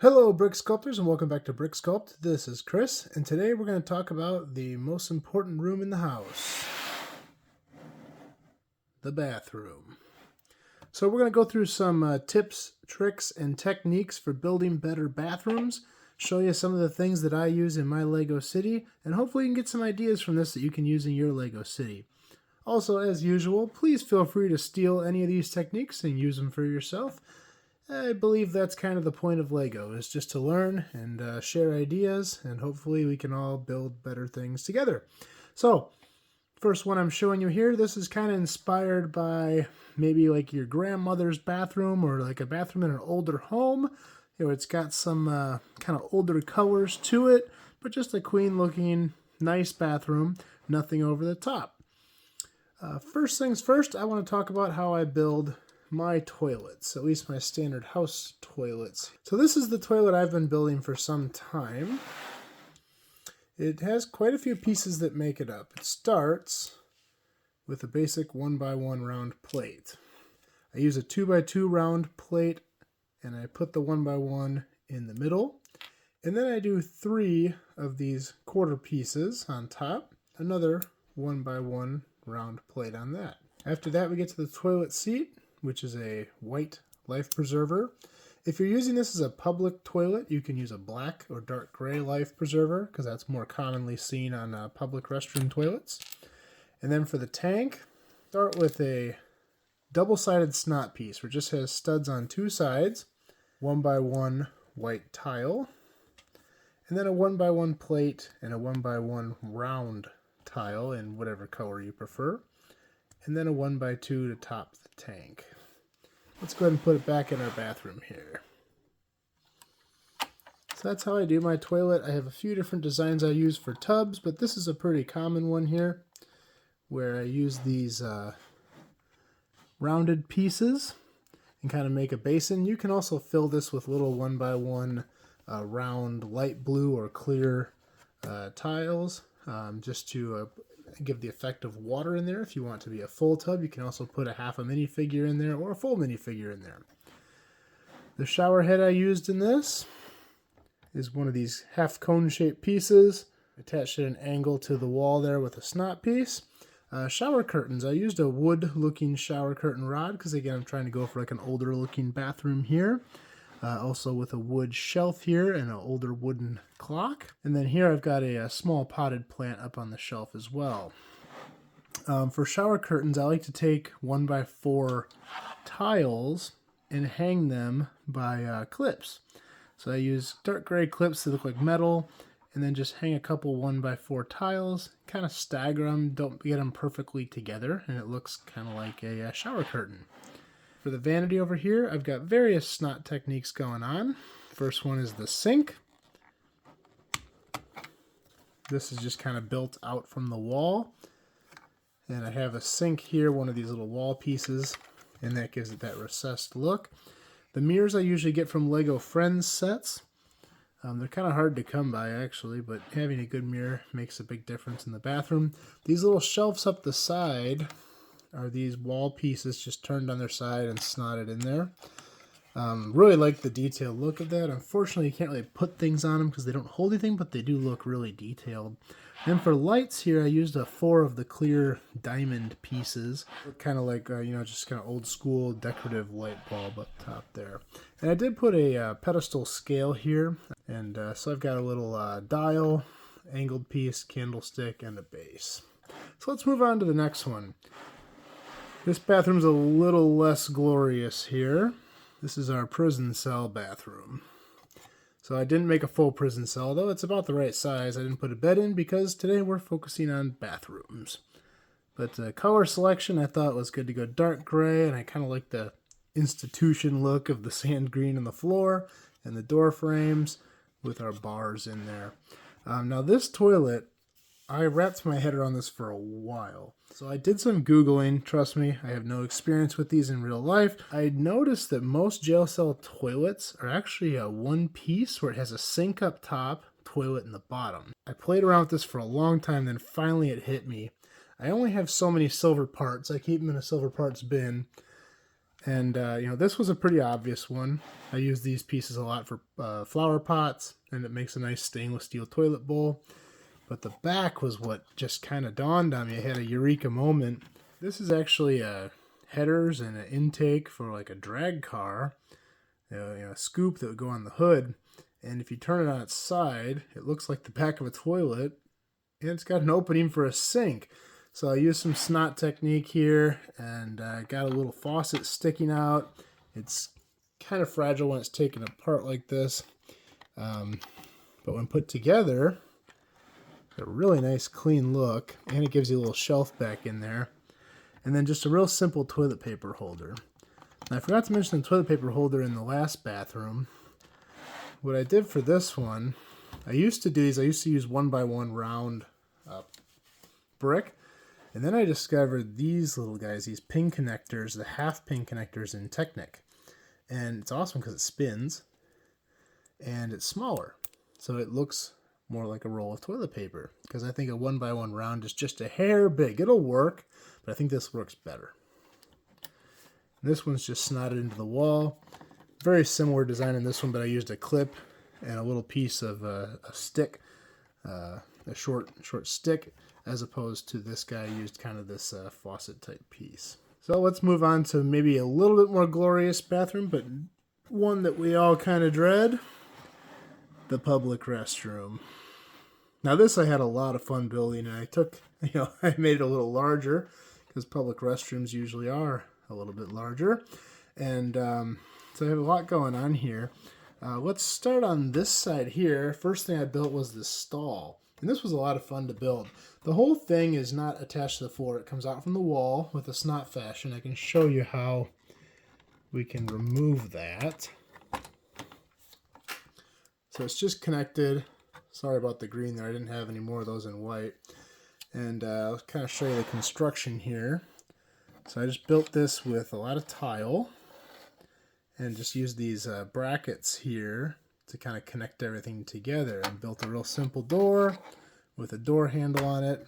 Hello brick sculptors and welcome back to Brick Sculpt. This is Chris and today we're going to talk about the most important room in the house, the bathroom. So we're going to go through some tips, tricks, and techniques for building better bathrooms, show you some of the things that I use in my Lego city, and hopefully you can get some ideas from this that you can use in your Lego city. Also, as usual, please feel free to steal any of these techniques and use them for yourself. I believe that's kind of the point of Lego, is just to learn and share ideas, and hopefully we can all build better things together. So, first one I'm showing you here, this is kind of inspired by maybe like your grandmother's bathroom or like a bathroom in an older home. You know, it's got some kind of older colors to it, but just a clean looking, nice bathroom, nothing over the top. First things first, I want to talk about how I build my toilets, at least my standard house toilets. So this is the toilet I've been building for some time. It has quite a few pieces that make it up. It starts with a basic 1x1 round plate. I use a 2x2 round plate and I put the 1x1 in the middle. And then I do 3 of these quarter pieces on top, another 1x1 round plate on that. After that we get to the toilet seat, which is a white life preserver. If you're using this as a public toilet, you can use a black or dark gray life preserver because that's more commonly seen on public restroom toilets. And then for the tank, start with a double-sided snot piece, which just has studs on 2 sides, 1x1 white tile, and then a 1x1 plate and a 1x1 round tile in whatever color you prefer, and then a 1x2 to top the tank. Let's go ahead and put it back in our bathroom here. So that's how I do my toilet. I have a few different designs I use for tubs, but this is a pretty common one here, where I use these rounded pieces and kind of make a basin. You can also fill this with little 1x1 round light blue or clear tiles, just to give the effect of water in there. If you want to be a full tub, you can also put a half a minifigure in there or a full minifigure in there. The shower head I used in this is one of these half cone shaped pieces attached at an angle to the wall there with a snot piece. Shower curtains, I used a wood looking shower curtain rod because again I'm trying to go for like an older looking bathroom here. Also with a wood shelf here and an older wooden clock. And then here I've got a small potted plant up on the shelf as well. For shower curtains, I like to take 1x4 tiles and hang them by clips. So I use dark gray clips that look like metal, and then just hang a couple 1x4 tiles, kind of stagger them, don't get them perfectly together, and it looks kind of like a shower curtain. For the vanity over here, I've got various snot techniques going on. First one is the sink. This is just kind of built out from the wall. And I have a sink here, one of these little wall pieces, and that gives it that recessed look. The mirrors I usually get from Lego Friends sets. They're kind of hard to come by actually, but having a good mirror makes a big difference in the bathroom. These little shelves up the side are these wall pieces just turned on their side and snotted in there. Really like the detailed look of that. Unfortunately, you can't really put things on them because they don't hold anything, but they do look really detailed. And for lights here, I used 4 of the clear diamond pieces. Kind of like, just kind of old school decorative light bulb up top there. And I did put a pedestal scale here. And so I've got a little dial, angled piece, candlestick, and a base. So let's move on to the next one. This bathroom's a little less glorious here. This is our prison cell bathroom. So I didn't make a full prison cell, though it's about the right size. I didn't put a bed in because today we're focusing on bathrooms. But color selection, I thought was good to go dark gray, and I kind of like the institution look of the sand green on the floor and the door frames with our bars in there. Now this toilet, I wrapped my head around this for a while. So I did some Googling, trust me, I have no experience with these in real life. I noticed that most jail cell toilets are actually a one piece where it has a sink up top, toilet in the bottom. I played around with this for a long time, then finally it hit me. I only have so many silver parts, I keep them in a silver parts bin, And, this was a pretty obvious one. I use these pieces a lot for flower pots, and it makes a nice stainless steel toilet bowl. But the back was what just kind of dawned on me. I had a eureka moment. This is actually headers and an intake for like a drag car, a scoop that would go on the hood. And if you turn it on its side, it looks like the back of a toilet, and it's got an opening for a sink. So I used some snot technique here, and got a little faucet sticking out. It's kind of fragile when it's taken apart like this, but when put together, a really nice clean look, and it gives you a little shelf back in there. And then just a real simple toilet paper holder. Now, I forgot to mention the toilet paper holder in the last bathroom. What I did for this one, I used to use 1x1 round brick. And then I discovered these little guys, these pin connectors, the half pin connectors in Technic. And it's awesome because it spins and it's smaller. So it looks more like a roll of toilet paper, because I think a 1x1 round is just a hair big. It'll work, but I think this works better. And this one's just snotted into the wall. Very similar design in this one, but I used a clip and a little piece of a stick, a short stick, as opposed to this guy used kind of this faucet type piece. So let's move on to maybe a little bit more glorious bathroom, but one that we all kind of dread, the public restroom. Now this I had a lot of fun building, and I made it a little larger because public restrooms usually are a little bit larger. And so I have a lot going on here. Let's start on this side here. First thing I built was this stall. And this was a lot of fun to build. The whole thing is not attached to the floor. It comes out from the wall with a snot fashion. I can show you how we can remove that. So it's just connected. Sorry about the green there. I didn't have any more of those in white. And I'll kind of show you the construction here. So I just built this with a lot of tile and just used these brackets here to kind of connect everything together, and built a real simple door with a door handle on it.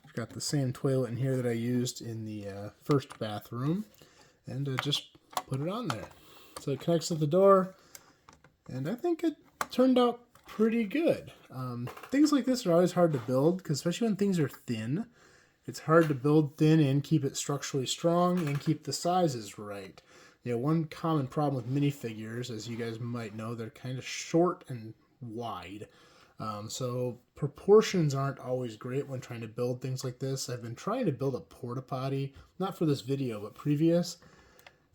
I've got the same toilet in here that I used in the first bathroom, and just put it on there. So it connects to the door, and I think it turned out pretty good. Things like this are always hard to build, because especially when things are thin, it's hard to build thin and keep it structurally strong and keep the sizes right. One common problem with minifigures, as you guys might know, they're kind of short and wide. So proportions aren't always great when trying to build things like this. I've been trying to build a porta potty, not for this video, but previous,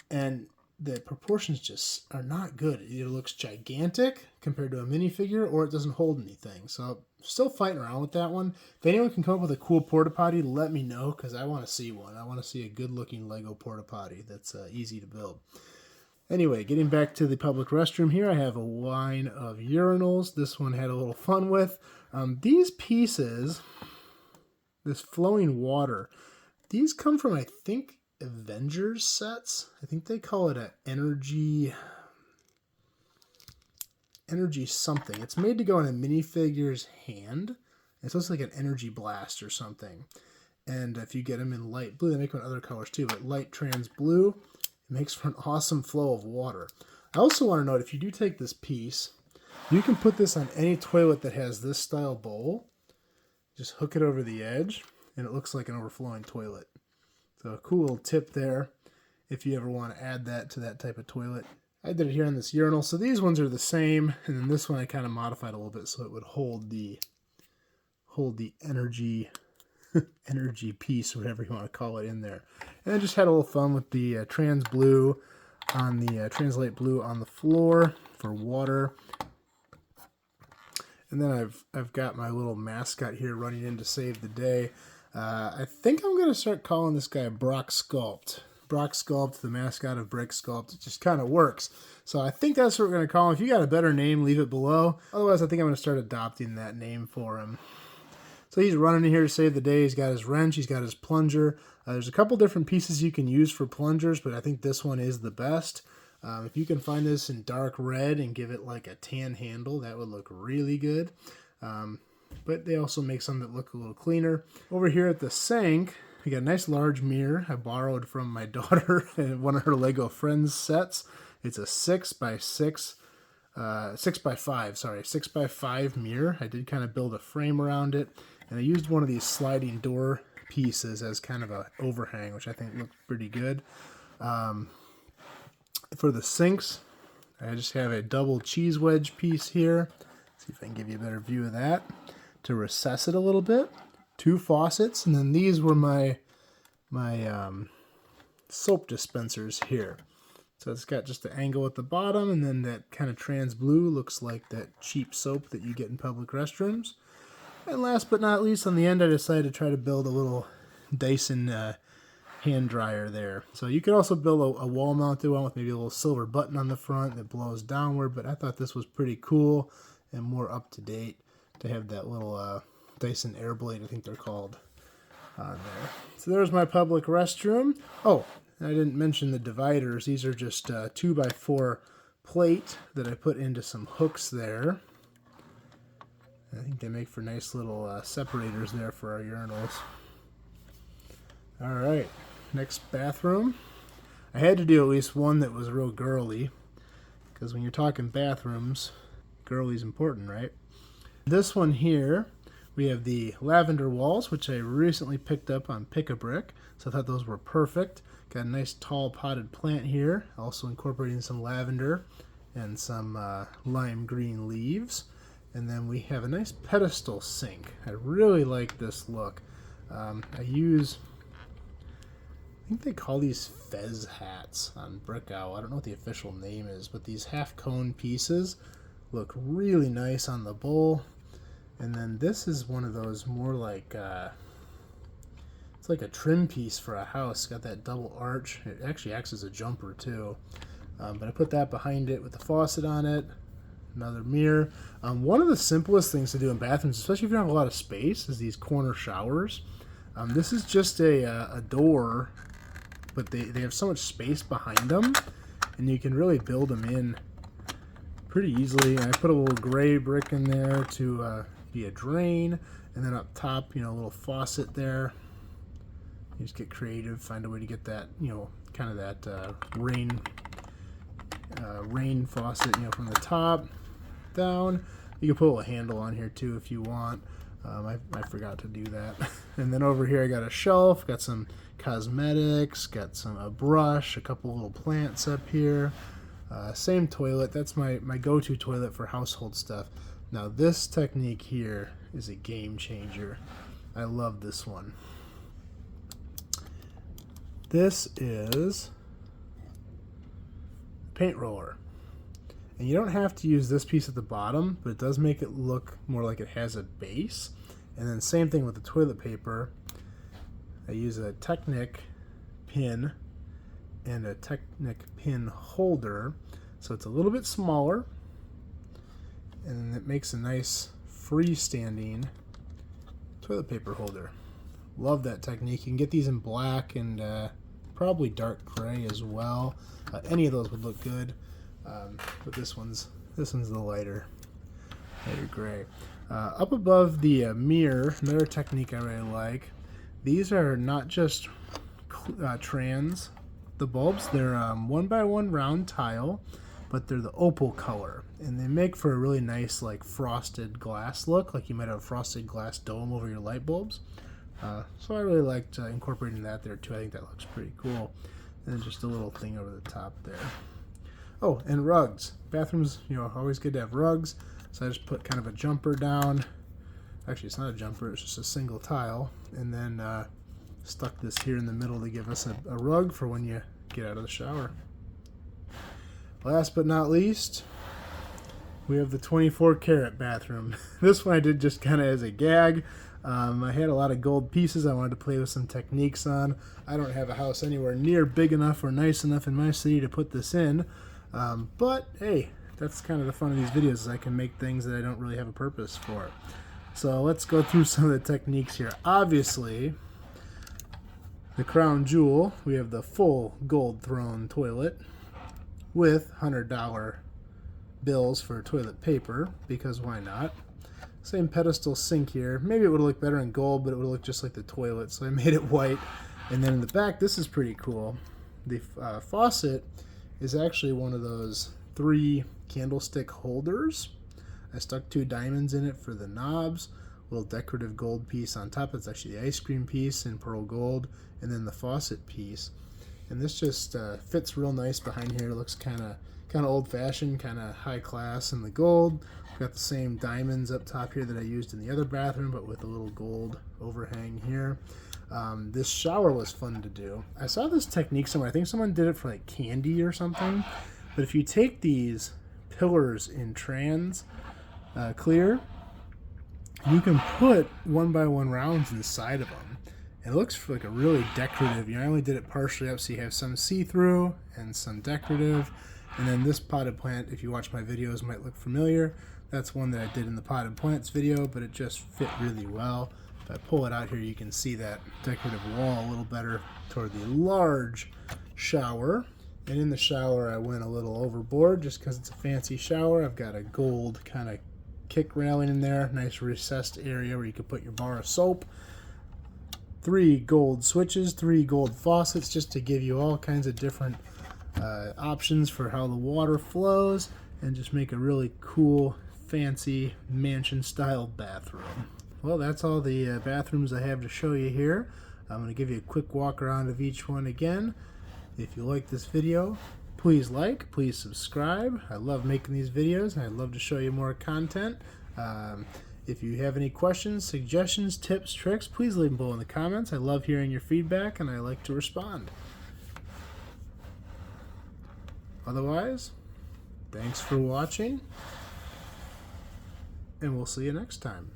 and the proportions just are not good. It either looks gigantic compared to a minifigure, or it doesn't hold anything. So still fighting around with that one. If anyone can come up with a cool porta potty, let me know, because I want to see one. I want to see a good looking Lego porta potty that's easy to build. Anyway, getting back to the public restroom here, I have a line of urinals. This one had a little fun with. These pieces, this flowing water, these come from, I think, Avengers sets. I think they call it an energy something. It's made to go in a minifigure's hand. It's also like an energy blast or something. And if you get them in light blue, they make them in other colors too, but light trans blue, it makes for an awesome flow of water. I also want to note, if you do take this piece, you can put this on any toilet that has this style bowl. Just hook it over the edge, and it looks like an overflowing toilet. So a cool little tip there, if you ever want to add that to that type of toilet. I did it here on this urinal. So these ones are the same, and then this one I kind of modified a little bit so it would hold the energy piece, whatever you want to call it, in there. And I just had a little fun with the trans blue on the translate blue on the floor for water. And then I've got my little mascot here running in to save the day. I think I'm going to start calling this guy Brock Sculpt. Brock Sculpt, the mascot of Brick Sculpt. It just kind of works. So I think that's what we're going to call him. If you got a better name, leave it below. Otherwise, I think I'm going to start adopting that name for him. So he's running in here to save the day. He's got his wrench. He's got his plunger. There's a couple different pieces you can use for plungers, but I think this one is the best. If you can find this in dark red and give it like a tan handle, that would look really good. But they also make some that look a little cleaner. Over here at the sink, We got a nice large mirror I borrowed from my daughter in one of her Lego Friends sets. It's a 6x5 mirror. I did kind of build a frame around it, and I used one of these sliding door pieces as kind of an overhang, which I think looked pretty good. For the sinks, I just have a double cheese wedge piece here. Let's see if I can give you a better view of that. To recess it a little bit. 2 faucets, and then these were my soap dispensers here. So it's got just the angle at the bottom, and then that kind of trans blue looks like that cheap soap that you get in public restrooms. And last but not least, on the end, I decided to try to build a little Dyson hand dryer there. So you could also build a wall-mounted one with maybe a little silver button on the front that blows downward, but I thought this was pretty cool and more up-to-date to have that little Dyson air blade, I think they're called, on there. So there's my public restroom. Oh, I didn't mention the dividers. These are just 2x4 plate that I put into some hooks there. I think they make for nice little separators there for our urinals. All right, next bathroom. I had to do at least one that was real girly, because when you're talking bathrooms, girly's important, right? This one here, we have the lavender walls, which I recently picked up on Pick-a-Brick, so I thought those were perfect. Got a nice tall potted plant here, also incorporating some lavender and some lime green leaves. And then we have a nice pedestal sink. I really like this look. I think they call these fez hats on Brick Owl. I don't know what the official name is, but these half cone pieces look really nice on the bowl. And then this is one of those more like, it's like a trim piece for a house. Got that double arch. It actually acts as a jumper too. But I put that behind it with the faucet on it. Another mirror. One of the simplest things to do in bathrooms, especially if you don't have a lot of space, is these corner showers. This is just a door, but they have so much space behind them, and you can really build them in pretty easily. And I put a little gray brick in there to be a drain, and then up top, you know, a little faucet there. You just get creative, find a way to get that, you know, kind of that rain faucet, you know, from the top down. You can put a little handle on here too if you want. I forgot to do that. And then over here I got a shelf, got some cosmetics, got a brush, a couple little plants up here. Same toilet. That's my go-to toilet for household stuff. Now this technique here is a game changer. I love this one. This is paint roller. And you don't have to use this piece at the bottom, but it does make it look more like it has a base. And then same thing with the toilet paper. I use a Technic pin and a Technic pin holder, so it's a little bit smaller, and it makes a nice freestanding toilet paper holder. Love that technique. You can get these in black and probably dark gray as well. Any of those would look good, but this one's the lighter gray. Up above the mirror, another technique I really like. These are not just trans, the bulbs. They're 1x1 round tile, but they're the opal color, and they make for a really nice like frosted glass look, like you might have a frosted glass dome over your light bulbs. So I really liked incorporating that there too. I think that looks pretty cool. And then just a little thing over the top there. Oh, and rugs. Bathrooms, you know, always good to have rugs. So I just put kind of a jumper down. Actually, it's not a jumper, it's just a single tile. And then stuck this here in the middle to give us a rug for when you get out of the shower. Last but not least, we have the 24 karat bathroom. This one I did just kind of as a gag. I had a lot of gold pieces I wanted to play with some techniques on. I don't have a house anywhere near big enough or nice enough in my city to put this in. But hey, that's kind of the fun of these videos, is I can make things that I don't really have a purpose for. So let's go through some of the techniques here. Obviously, the crown jewel, we have the full gold throne toilet with $100 bills for toilet paper, because why not? Same pedestal sink here. Maybe it would look better in gold, but it would look just like the toilet, so I made it white. And then in the back, this is pretty cool. The faucet is actually one of those 3 candlestick holders. I stuck 2 diamonds in it for the knobs, a little decorative gold piece on top. It's actually the ice cream piece in pearl gold, and then the faucet piece. And this just fits real nice behind here. It looks kind of old-fashioned, kind of high class in the gold. Got the same diamonds up top here that I used in the other bathroom, but with a little gold overhang here. This shower was fun to do. I saw this technique somewhere. I think someone did it for like candy or something. But if you take these pillars in trans clear, you can put 1x1 rounds inside of them. It looks like a really decorative. I only did it partially up so you have some see-through and some decorative. And then this potted plant, if you watch my videos, might look familiar. That's one that I did in the potted plants video, but it just fit really well. If I pull it out here, you can see that decorative wall a little better toward the large shower. And in the shower, I went a little overboard just because it's a fancy shower. I've got a gold kind of kick railing in there, nice recessed area where you can put your bar of soap. 3 gold switches, 3 gold faucets, just to give you all kinds of different options for how the water flows, and just make a really cool, fancy mansion-style bathroom. Well, that's all the bathrooms I have to show you here. I'm going to give you a quick walk around of each one again. If you like this video, please like, please subscribe. I love making these videos, and I'd love to show you more content. If you have any questions, suggestions, tips, tricks, please leave them below in the comments. I love hearing your feedback, and I like to respond. Otherwise, thanks for watching, and we'll see you next time.